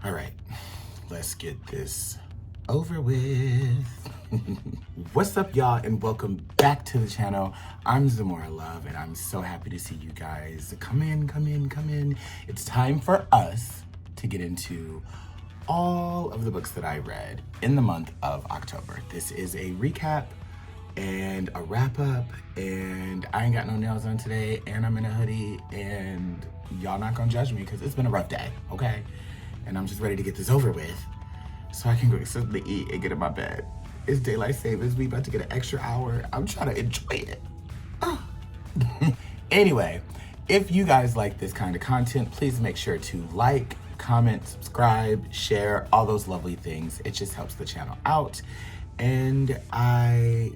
All right, let's get this over with. What's up, y'all, and welcome back to the channel. I'm Zamora Love, and I'm so happy to see you guys. Come in. It's time for us to get into all of the books that I read in the month of October. This is a recap and a wrap up, and I ain't got no nails on today, and I'm in a hoodie, and y'all not gonna judge me because it's been a rough day, okay? And I'm just ready to get this over with so I can go simply eat and get in my bed. It's daylight savings. We about to get an extra hour. I'm trying to enjoy it. Anyway, if you guys like this kind of content, please make sure to like, comment, subscribe, share, all those lovely things. It just helps the channel out. And I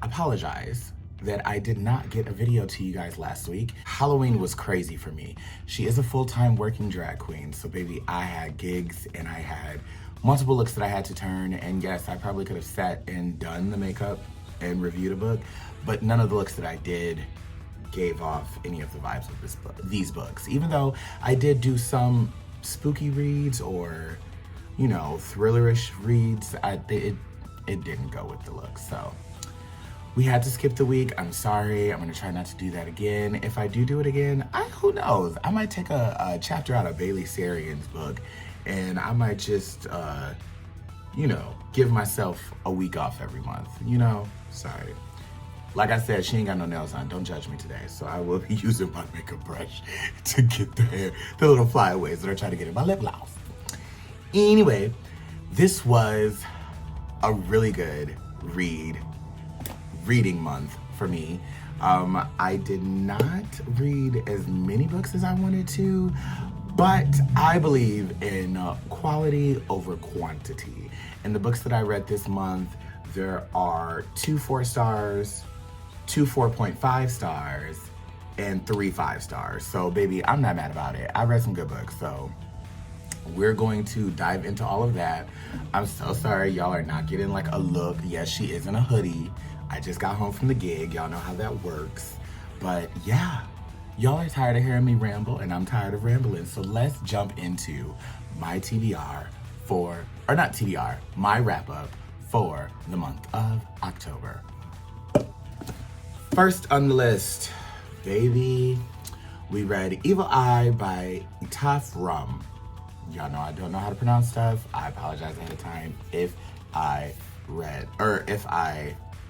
apologize that I did not get a video to you guys last week. Halloween was crazy for me. She is a full-time working drag queen, so baby, I had gigs and I had multiple looks that I had to turn, and yes, I probably could have sat and done the makeup and reviewed a book, but none of the looks that I did gave off any of the vibes of these books. Even though I did do some spooky reads or, you know, thrillerish reads, it didn't go with the look, so we had to skip the week. I'm sorry. I'm gonna try not to do that again. If I do it again, who knows? I might take a chapter out of Bailey Sarian's book, and I might just, you know, give myself a week off every month. You know, sorry. Like I said, she ain't got no nails on. Don't judge me today. So I will be using my makeup brush to get the little flyaways that are trying to get in my lip gloss. Anyway, this was a really good reading month for me. I did not read as many books as I wanted to, but I believe in quality over quantity. In the books that I read this month, there are 2 4 stars, 2 4.5 stars, and 3 5 stars. So baby, I'm not mad about it. I read some good books, so we're going to dive into all of that. I'm so sorry y'all are not getting like a look. Yes, she is in a hoodie. I just got home from the gig. Y'all know how that works. But yeah, y'all are tired of hearing me ramble, and I'm tired of rambling. So let's jump into my TBR my wrap up for the month of October. First on the list, baby, we read Evil Eye by Etaf Rum. Y'all know I don't know how to pronounce stuff. I apologize ahead of time if I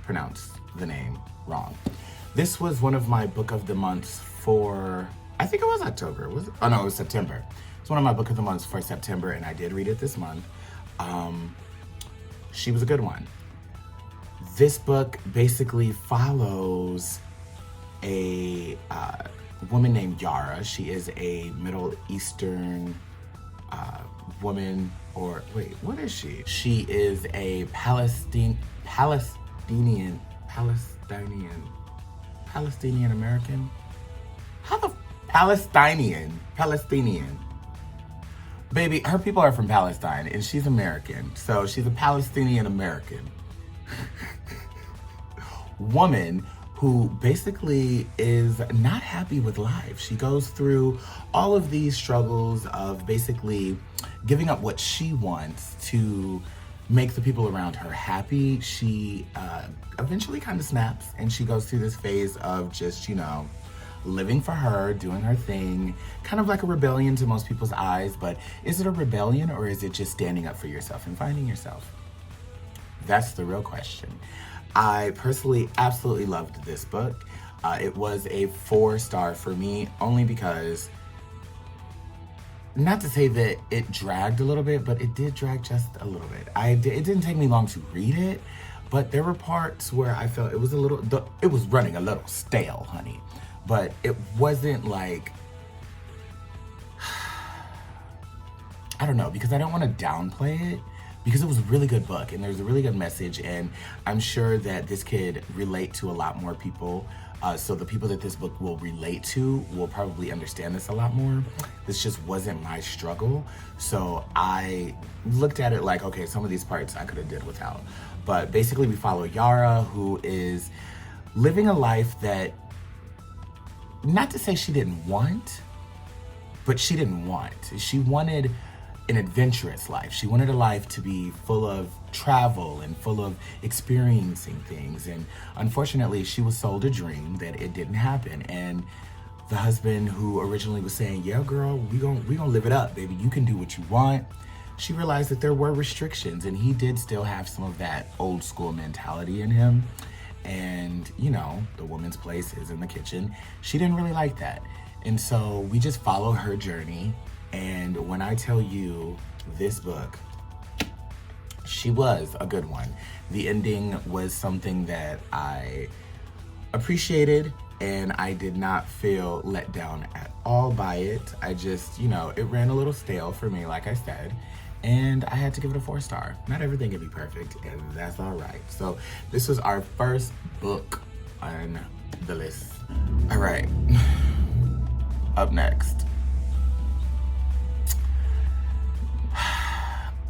pronounced the name wrong. This was one of my book of the months for, I think it was October. Was it? Oh no, it was September. It's one of my book of the months for September, and I did read it this month. She was a good one. This book basically follows a woman named Yara. She is a Middle Eastern woman, or wait, what is she? She is a Palestinian American? How the Palestinian. Baby, her people are from Palestine and she's American. So she's a Palestinian American woman who basically is not happy with life. She goes through all of these struggles of basically giving up what she wants to make the people around her happy. She eventually kind of snaps, and she goes through this phase of just, you know, living for her, doing her thing, kind of like a rebellion to most people's eyes. But is it a rebellion, or is it just standing up for yourself and finding yourself? That's the real question. I personally absolutely loved this book. It was a 4-star for me, only because, not to say that it dragged a little bit, but it did drag just a little bit. It didn't take me long to read it, but there were parts where I felt it was running a little stale, honey. But it wasn't like, I don't know, because I don't want to downplay it, because it was a really good book and there's a really good message, and I'm sure that this could relate to a lot more people. So the people that this book will relate to will probably understand this a lot more. This just wasn't my struggle. So I looked at it like, okay, some of these parts I could have did without. But basically we follow Yara, who is living a life that, not to say she didn't want, but she didn't want. She wanted an adventurous life. She wanted a life to be full of travel and full of experiencing things. And unfortunately, she was sold a dream that it didn't happen. And the husband who originally was saying, yeah, girl, we gonna live it up, baby. You can do what you want. She realized that there were restrictions, and he did still have some of that old school mentality in him. And, you know, the woman's place is in the kitchen. She didn't really like that. And so we just follow her journey. And when I tell you this book, she was a good one. The ending was something that I appreciated, and I did not feel let down at all by it. I just, you know, it ran a little stale for me, like I said, and I had to give it a 4-star. Not everything can be perfect, and that's all right. So this was our first book on the list. All right, up next.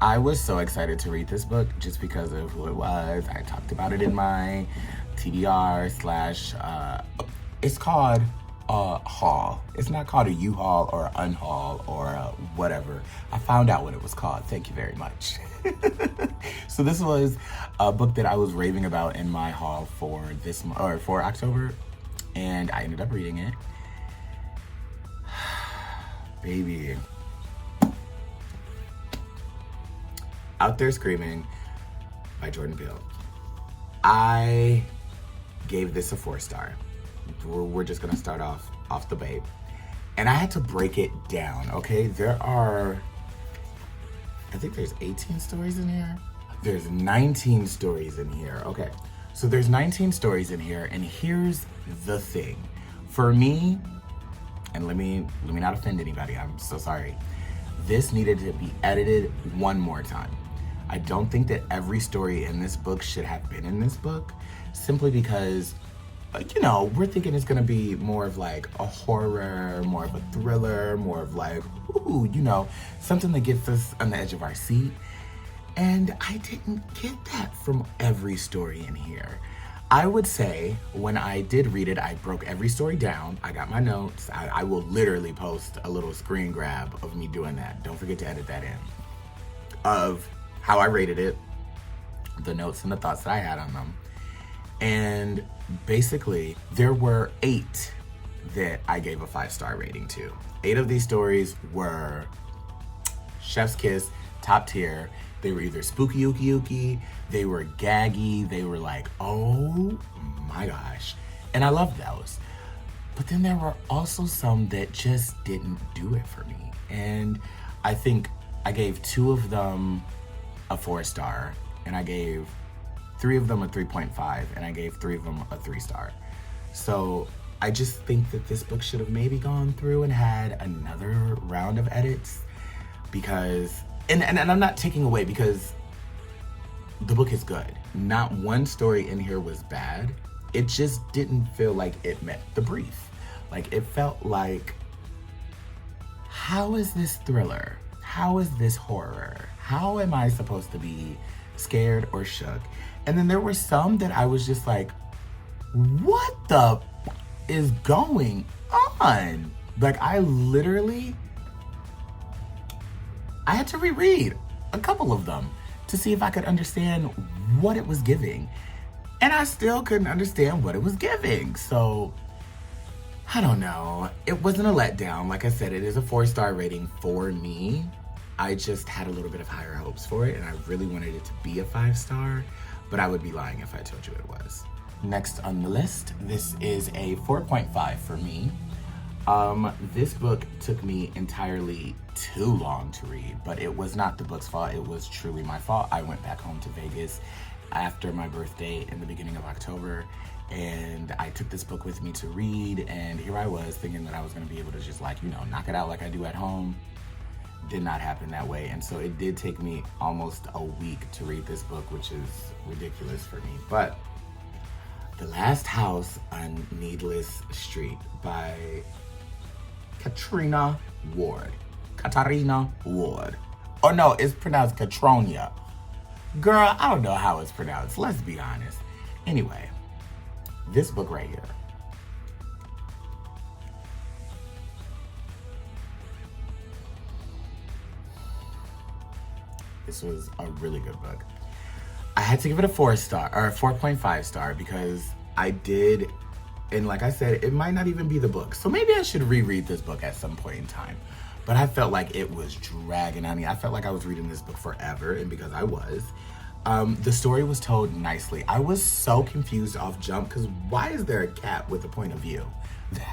I was so excited to read this book just because of who it was. I talked about it in my TBR / it's called a haul. It's not called a U-Haul or unhaul or whatever. I found out what it was called. Thank you very much. So this was a book that I was raving about in my haul for for October, and I ended up reading it. Baby. Out There Screaming by Jordan Peele. I gave this a 4-star. We're just gonna start off the bat. And I had to break it down, okay? I think there's 18 stories in here. There's 19 stories in here, okay. So there's 19 stories in here, and here's the thing. For me, and let me not offend anybody, I'm so sorry. This needed to be edited one more time. I don't think that every story in this book should have been in this book, simply because, you know, we're thinking it's gonna be more of like a horror, more of a thriller, more of like, ooh, you know, something that gets us on the edge of our seat. And I didn't get that from every story in here. I would say when I did read it, I broke every story down. I got my notes. I will literally post a little screen grab of me doing that. Don't forget to edit that in. Of how I rated it, the notes and the thoughts that I had on them. And basically, there were 8 that I gave a 5-star rating to. 8 of these stories were chef's kiss, top tier. They were either spooky ooky ooky, they were gaggy, they were like, oh my gosh. And I loved those. But then there were also some that just didn't do it for me. And I think I gave 2 of them a 4-star, and I gave 3 of them a 3.5, and I gave 3 of them a 3-star. So I just think that this book should have maybe gone through and had another round of edits, because, and I'm not taking away, because the book is good. Not one story in here was bad. It just didn't feel like it met the brief. Like, it felt like, how is this thriller? How is this horror? How am I supposed to be scared or shook? And then there were some that I was just like, what the is going on? Like, I had to reread a couple of them to see if I could understand what it was giving. And I still couldn't understand what it was giving. So, I don't know. It wasn't a letdown. Like I said, it is a 4-star rating for me. I just had a little bit of higher hopes for it, and I really wanted it to be a 5-star, but I would be lying if I told you it was. Next on the list, this is a 4.5 for me. This book took me entirely too long to read, but it was not the book's fault. It was truly my fault. I went back home to Vegas after my birthday in the beginning of October, and I took this book with me to read, and here I was thinking that I was gonna be able to just, like, you know, knock it out like I do at home. Did not happen that way, and so it did take me almost a week to read this book, which is ridiculous for me. But The Last House on Needless Street by Catronia Ward. Catronia Ward. Oh no, it's pronounced Catronia. Girl, I don't know how it's pronounced, let's be honest. Anyway, this book right here. This was a really good book. I had to give it a 4-star, or a 4.5 star, because I did, and like I said, it might not even be the book. So maybe I should reread this book at some point in time. But I felt like it was dragging on me. I felt like I was reading this book forever, and because I was, the story was told nicely. I was so confused off jump, because why is there a cat with a point of view?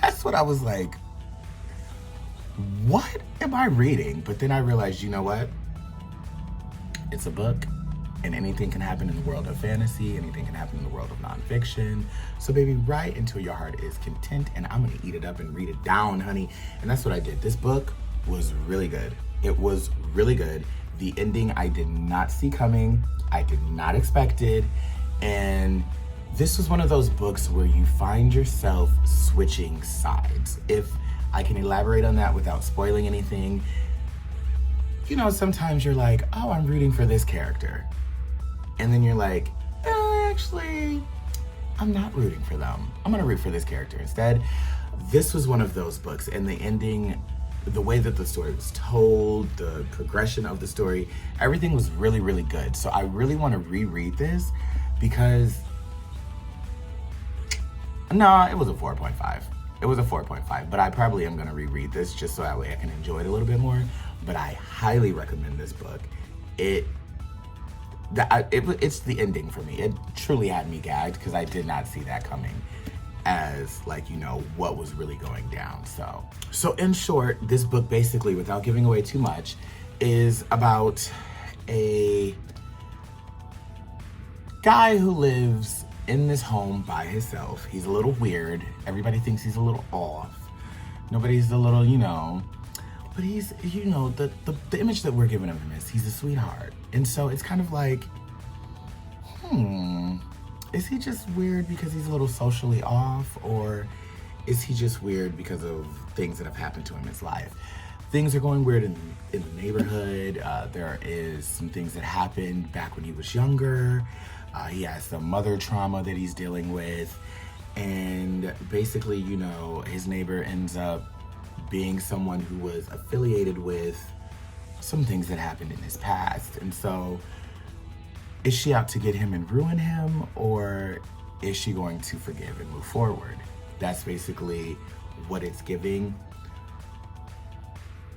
That's what I was like, what am I reading? But then I realized, you know what? It's a book, and anything can happen in the world of fantasy, anything can happen in the world of nonfiction. So baby, write until your heart is content, and I'm gonna eat it up and read it down, honey. And that's what I did. This book was really good. It was really good. The ending I did not see coming. I did not expect it. And this was one of those books where you find yourself switching sides. If I can elaborate on that without spoiling anything, you know, sometimes you're like, oh, I'm rooting for this character. And then you're like, actually, I'm not rooting for them. I'm gonna root for this character instead. This was one of those books, and the ending, the way that the story was told, the progression of the story, everything was really, really good. So I really want to reread this because, no, it was a 4.5. It was a 4.5, but I probably am gonna reread this just so that way I can enjoy it a little bit more. But I highly recommend this book. It's the ending for me. It truly had me gagged because I did not see that coming as, like, you know, what was really going down. So in short, this book basically, without giving away too much, is about a guy who lives in this home by himself. He's a little weird. Everybody thinks he's a little off. Nobody's a little, you know, but he's, you know, the image that we're giving of him is he's a sweetheart. And so it's kind of like, is he just weird because he's a little socially off, or is he just weird because of things that have happened to him in his life? Things are going weird in the neighborhood. There is some things that happened back when he was younger. He has some mother trauma that he's dealing with. And basically, you know, his neighbor ends up being someone who was affiliated with some things that happened in his past. And so is she out to get him and ruin him, or is she going to forgive and move forward? That's basically what it's giving,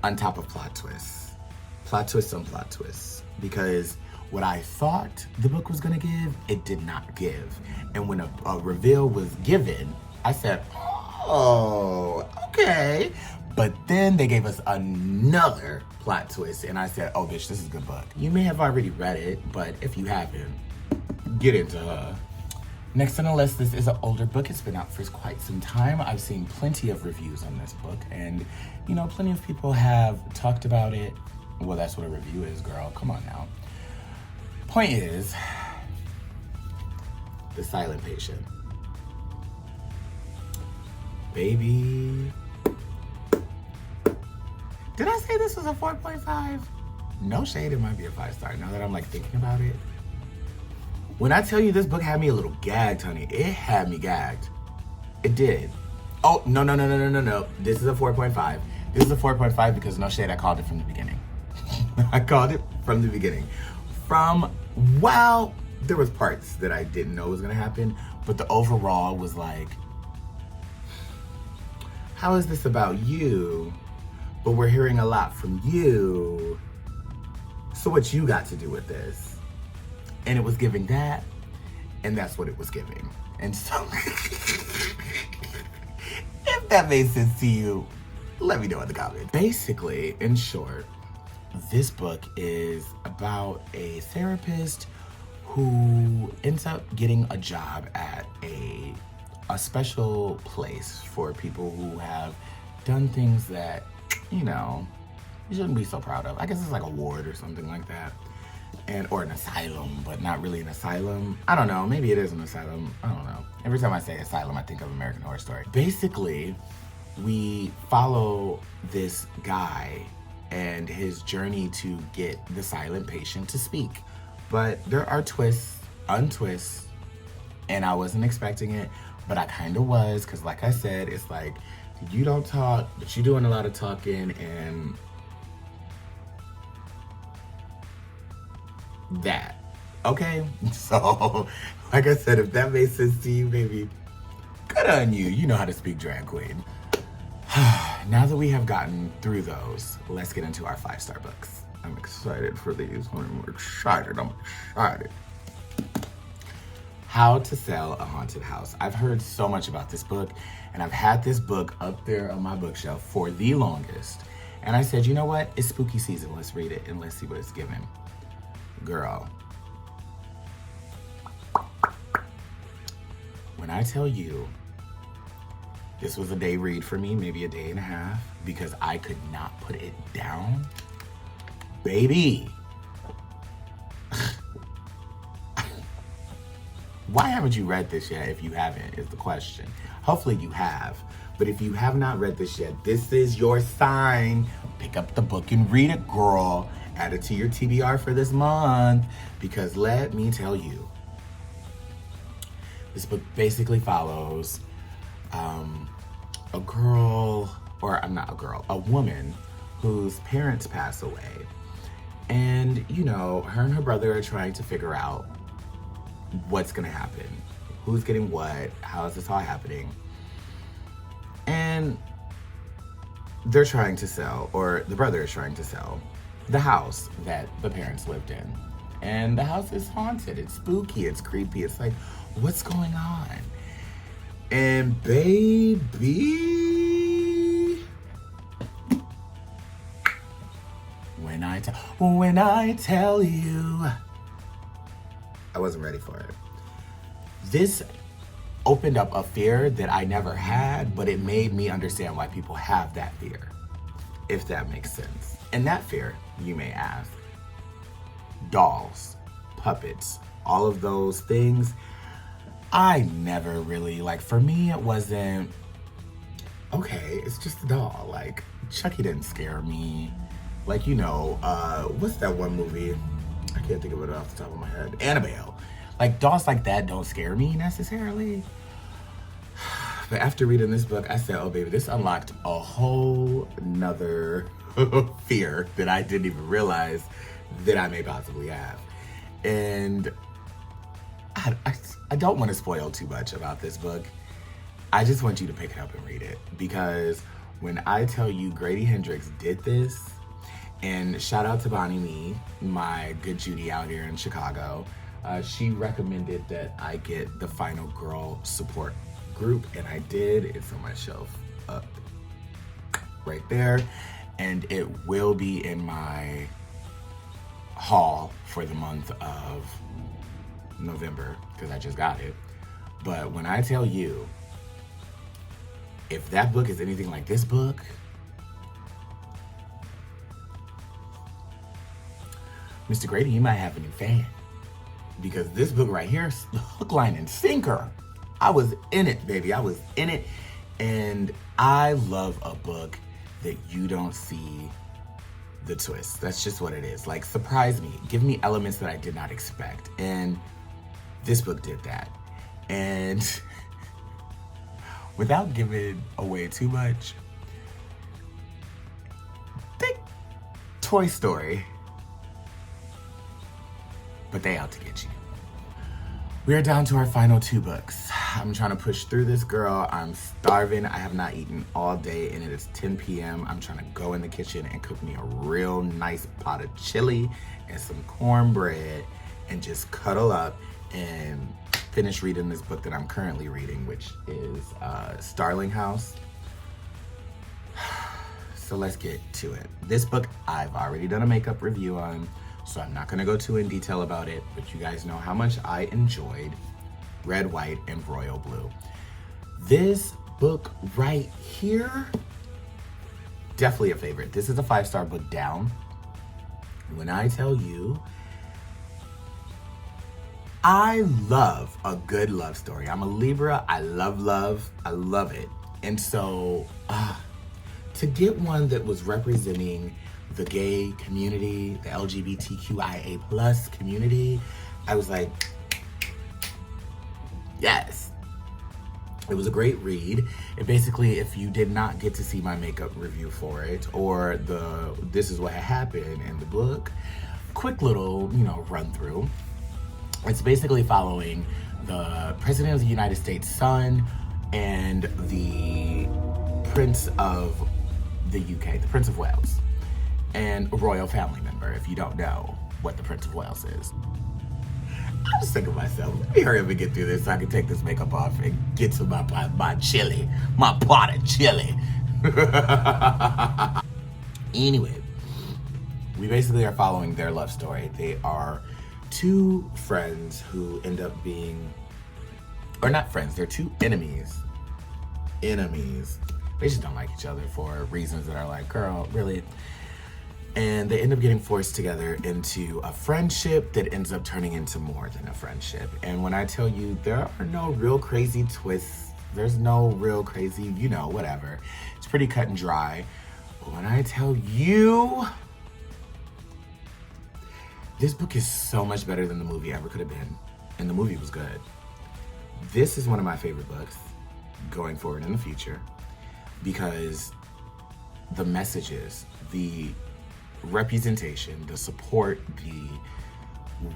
on top of plot twists. Plot twists on plot twists. Because what I thought the book was gonna give, it did not give. And when a reveal was given, I said, oh, okay. But then they gave us another plot twist, and I said, oh, bitch, this is a good book. You may have already read it, but if you haven't, get into her. Next on the list, this is an older book. It's been out for quite some time. I've seen plenty of reviews on this book, and, you know, plenty of people have talked about it. Well, that's what a review is, girl. Come on now. Point is, The Silent Patient. Baby. Did I say this was a 4.5? No shade, it might be a 5-star now that I'm like thinking about it. When I tell you this book had me a little gagged, honey, it had me gagged. It did. Oh, no. This is a 4.5. This is a 4.5 because no shade, I called it from the beginning. I called it from the beginning. Well, there was parts that I didn't know was gonna happen, but the overall was like, how is this about you? But we're hearing a lot from you. So what you got to do with this? And it was giving that, and that's what it was giving. And so, if that made sense to you, let me know in the comments. Basically, in short, this book is about a therapist who ends up getting a job at a special place for people who have done things that, you know, you shouldn't be so proud of. I guess it's like a ward or something like that. Or an asylum, but not really an asylum. I don't know, maybe it is an asylum. I don't know. Every time I say asylum, I think of American Horror Story. Basically, we follow this guy and his journey to get the silent patient to speak. But there are twists, untwists, and I wasn't expecting it, but I kind of was, because like I said, it's like, you don't talk, but you're doing a lot of talking, and that. Okay? So, like I said, if that makes sense to you, baby, good on you. You know how to speak drag queen. Now that we have gotten through those, let's get into our 5-star books. I'm excited for these. I'm excited. How to Sell a Haunted House. I've heard so much about this book, and I've had this book up there on my bookshelf for the longest. And I said, you know what? It's spooky season. Let's read it and let's see what it's given. Girl. When I tell you, this was a day read for me, maybe a day and a half, because I could not put it down. Baby. Why haven't you read this yet? If you haven't, is the question. Hopefully you have. But if you have not read this yet, this is your sign. Pick up the book and read it, girl. Add it to your TBR for this month. Because let me tell you, this book basically follows a girl, or I'm not a girl, a woman whose parents pass away. And, you know, her and her brother are trying to figure out what's gonna happen, who's getting what, how is this all happening. And they're trying to sell, or the brother is trying to sell, the house that the parents lived in. And the house is haunted, it's spooky, it's creepy, it's like, what's going on? And baby, when I tell you, I wasn't ready for it. This opened up a fear that I never had, but it made me understand why people have that fear, if that makes sense. And that fear, you may ask, dolls, puppets, all of those things, I never really, like, for me, it wasn't, okay, it's just a doll. Like, Chucky didn't scare me. Like, you know, what's that one movie? I can't think of it off the top of my head. Annabelle. Like, dolls like that don't scare me necessarily. But after reading this book, I said, oh, baby, this unlocked a whole nother fear that I didn't even realize that I may possibly have. And I don't want to spoil too much about this book. I just want you to pick it up and read it. Because when I tell you Grady Hendrix did this, and shout out to Bonnie Me, my good Judy out here in Chicago. She recommended that I get the Final Girl support group, and I did. It's on my shelf up right there. And it will be in my haul for the month of November, because I just got it. But when I tell you, if that book is anything like this book, Mr. Grady, you might have a new fan. Because this book right here, hook, line, and sinker. I was in it, baby. I was in it. And I love a book that you don't see the twist. That's just what it is. Like, surprise me. Give me elements that I did not expect. And this book did that. And without giving away too much, think Toy Story. But they out to get you. We are down to our final 2 books. I'm trying to push through this, girl. I'm starving. I have not eaten all day, and it is 10 p.m. I'm trying to go in the kitchen and cook me a real nice pot of chili and some cornbread and just cuddle up and finish reading this book that I'm currently reading, which is Starling House. So let's get to it. This book I've already done a makeup review on, so I'm not gonna go too in detail about it, but you guys know how much I enjoyed Red, White, and Royal Blue. This book right here, definitely a favorite. This is a 5-star book down. When I tell you, I love a good love story. I'm a Libra, I love love, I love it. And so, to get one that was representing the gay community, the LGBTQIA plus community, I was like, yes. It was a great read. And basically, if you did not get to see my makeup review for it, or this is what happened in the book, quick little, run through. It's basically following the President of the United States' son and the Prince of the UK, the Prince of Wales, and a royal family member, if you don't know what the Prince of Wales is. I was thinking to myself, let me hurry up and get through this so I can take this makeup off and get to my chili, my pot of chili. Anyway, we basically are following their love story. They are two friends who end up being, or not friends, they're two enemies. They just don't like each other for reasons that are like, girl, really? And they end up getting forced together into a friendship that ends up turning into more than a friendship. And when I tell you, there are no real crazy twists, there's no real crazy, whatever. It's pretty cut and dry. But when I tell you, this book is so much better than the movie ever could have been. And the movie was good. This is one of my favorite books going forward in the future because the messages, the representation, the support, the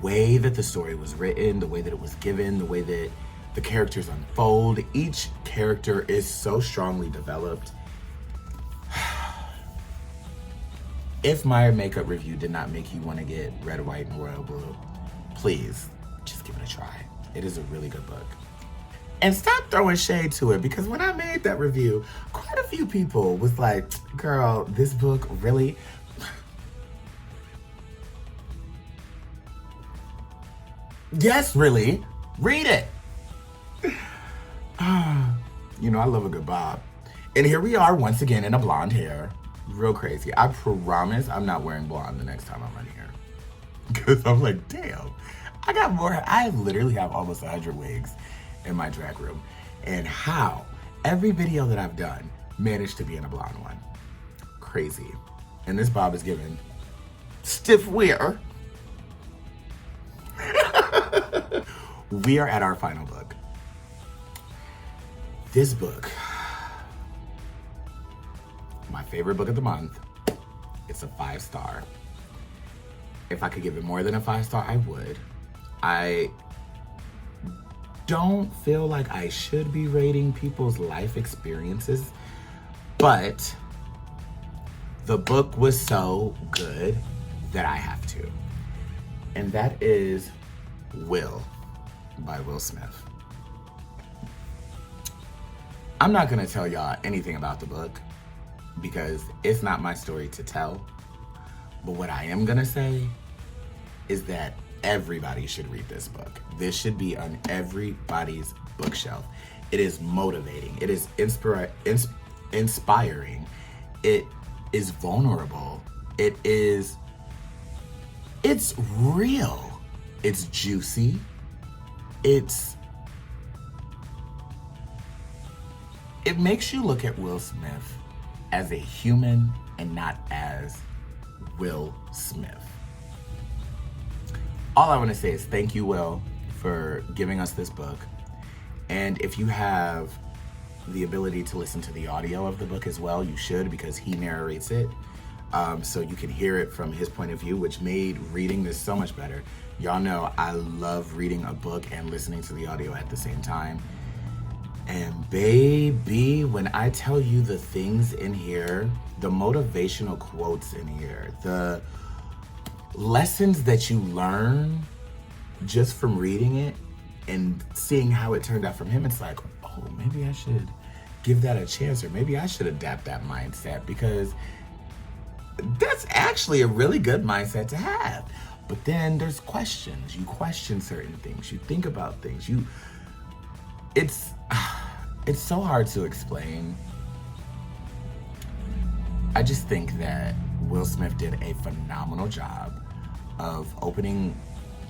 way that the story was written, the way that it was given, the way that the characters unfold, each character is so strongly developed. If my makeup review did not make you want to get red, white, and royal blue, please just give it a try. It is a really good book. And stop throwing shade to it, because when I made that review, quite a few people was like, girl, this book really? Yes, really. Read it. I love a good bob. And here we are once again in a blonde hair. Real crazy. I promise I'm not wearing blonde the next time I'm on here. Because I'm like, damn, I literally have almost 100 wigs in my drag room. And how every video that I've done managed to be in a blonde one. Crazy. And this bob is given stiff wear. We are at our final book. This book, my favorite book of the month. It's a 5-star. If I could give it more than a 5-star, I would. I don't feel like I should be rating people's life experiences, but the book was so good that I have to. And that is Will by Will Smith. I'm not gonna tell y'all anything about the book because it's not my story to tell. But what I am gonna say is that everybody should read this book. This should be on everybody's bookshelf. It is motivating. It is inspiring. It is vulnerable. It's real. It's juicy. It makes you look at Will Smith as a human and not as Will Smith. All I want to say is thank you, Will, for giving us this book. And if you have the ability to listen to the audio of the book as well, you should, because he narrates it. So you can hear it from his point of view, which made reading this so much better. Y'all know I love reading a book and listening to the audio at the same time. And baby, when I tell you the things in here, the motivational quotes in here, the lessons that you learn just from reading it and seeing how it turned out from him, it's like, oh, maybe I should give that a chance, or maybe I should adapt that mindset, because that's actually a really good mindset to have. But then there's questions. You question certain things. You think about things. It's so hard to explain. I just think that Will Smith did a phenomenal job of opening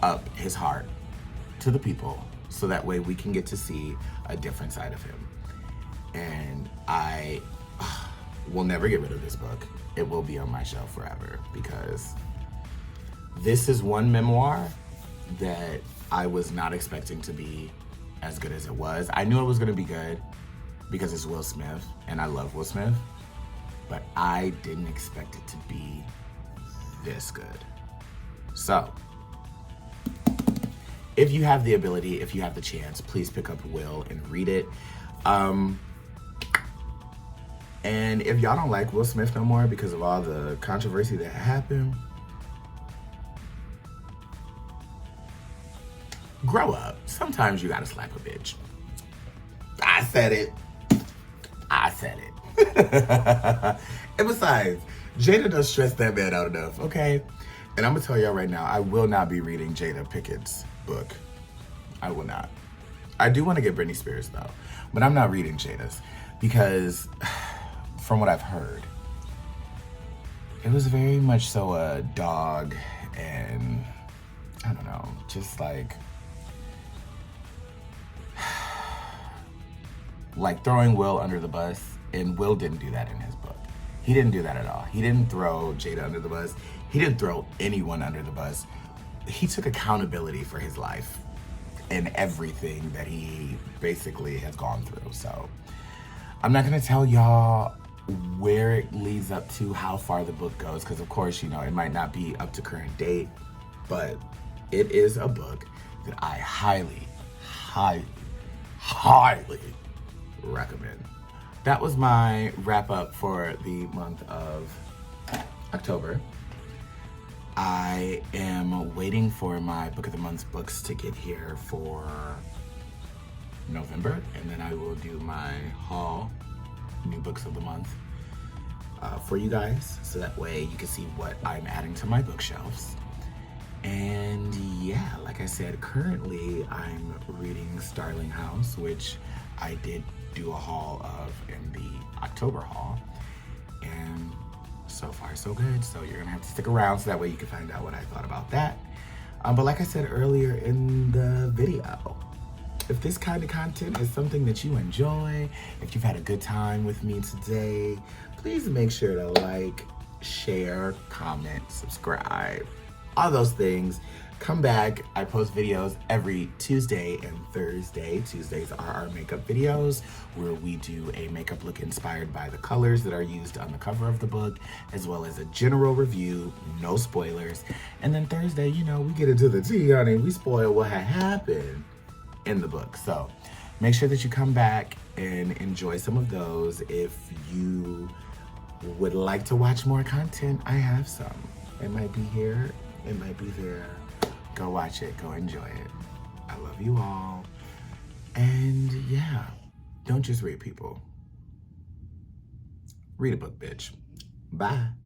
up his heart to the people so that way we can get to see a different side of him. And I will never get rid of this book. It will be on my shelf forever, because this is one memoir that I was not expecting to be as good as it was. I knew it was gonna be good because it's Will Smith and I love Will Smith, but I didn't expect it to be this good. So, if you have the ability, if you have the chance, please pick up Will and read it. And if y'all don't like Will Smith no more because of all the controversy that happened, grow up. Sometimes you gotta slap a bitch. I said it. And besides, Jada does stress that man out enough, okay? And I'm gonna tell y'all right now, I will not be reading Jada Pickett's book. I will not. I do want to get Britney Spears though, but I'm not reading Jada's because from what I've heard, it was very much so a dog and I don't know, just like throwing Will under the bus, and Will didn't do that in his book. He didn't do that at all. He didn't throw Jada under the bus. He didn't throw anyone under the bus. He took accountability for his life and everything that he basically has gone through. So I'm not gonna tell y'all where it leads up to, how far the book goes, because of course, you know, it might not be up to current date, but it is a book that I highly recommend. That was my wrap up for the month of October. I am waiting for my Book of the Month books to get here for November, and then I will do my haul, new books of the month, for you guys, so that way you can see what I'm adding to my bookshelves. And yeah, like I said, currently I'm reading Starling House, which I did do a haul of in the October haul, and so far so good. So you're gonna have to stick around so that way you can find out what I thought about that. But like I said earlier in the video, if this kind of content is something that you enjoy, if you've had a good time with me today, please make sure to like, share, comment, subscribe, all those things. Come back. I post videos every Tuesday and Thursday. Tuesdays are our makeup videos where we do a makeup look inspired by the colors that are used on the cover of the book, as well as a general review, no spoilers. And then Thursday, you know, we get into the tea, honey. We spoil what had happened in the book. So make sure that you come back and enjoy some of those. If you would like to watch more content, I have some. It might be here, it might be there. Go watch it, go enjoy it. I love you all. And yeah, don't just read people. Read a book, bitch. Bye.